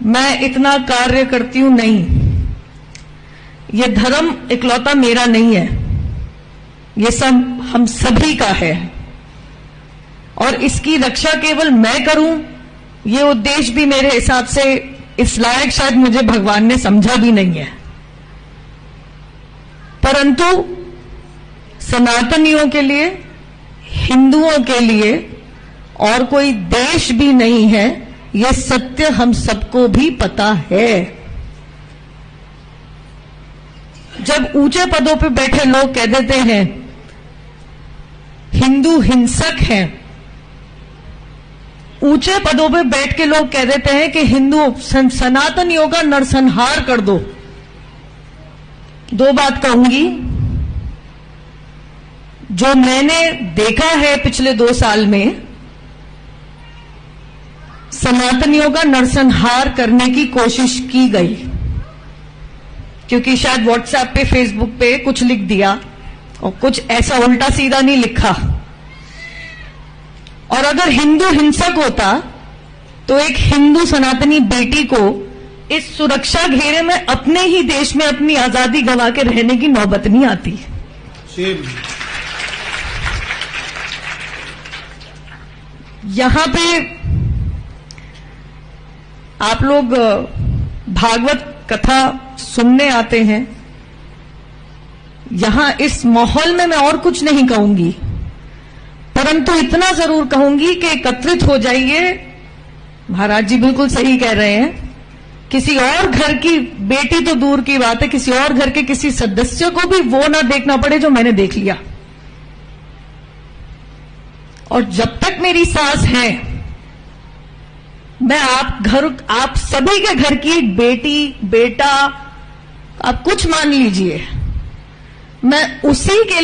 मैं इतना कार्य करती हूं, नहीं। ये धर्म इकलौता मेरा नहीं है, ये सब हम सभी का है। और इसकी रक्षा केवल मैं करूं, ये उद्देश्य भी मेरे हिसाब से इस लायक शायद मुझे भगवान ने समझा भी नहीं है। परंतु सनातनियों के लिए, हिंदुओं के लिए और कोई देश भी नहीं है, यह सत्य हम सबको भी पता है। जब ऊंचे पदों पे बैठे लोग कह देते हैं हिंदू हिंसक हैं, ऊंचे पदों पे बैठ के लोग कह देते हैं कि हिंदू सनातनियों का नरसंहार कर दो, दो बात कहूंगी। जो मैंने देखा है पिछले 2 साल में, सनातनियों का नरसंहार करने की कोशिश की गई, क्योंकि शायद व्हाट्सएप पे, फेसबुक पे कुछ लिख दिया और कुछ ऐसा उल्टा सीधा नहीं लिखा। और अगर हिंदू हिंसक होता तो एक हिंदू सनातनी बेटी को इस सुरक्षा घेरे में अपने ही देश में अपनी आजादी गंवा के रहने की नौबत नहीं आती। यहां पे आप लोग भागवत कथा सुनने आते हैं। यहां इस माहौल में मैं और कुछ नहीं कहूंगी, परंतु इतना जरूर कहूंगी कि एकत्रित हो जाइए। महाराज जी बिल्कुल सही कह रहे हैं। किसी और घर की बेटी तो दूर की बात है, किसी और घर के किसी सदस्य को भी वो ना देखना पड़े जो मैंने देख लिया। और जब तक मेरी सांस है, मैं आप सभी के घर की एक बेटी, बेटा, आप कुछ मान लीजिए, मैं उसी के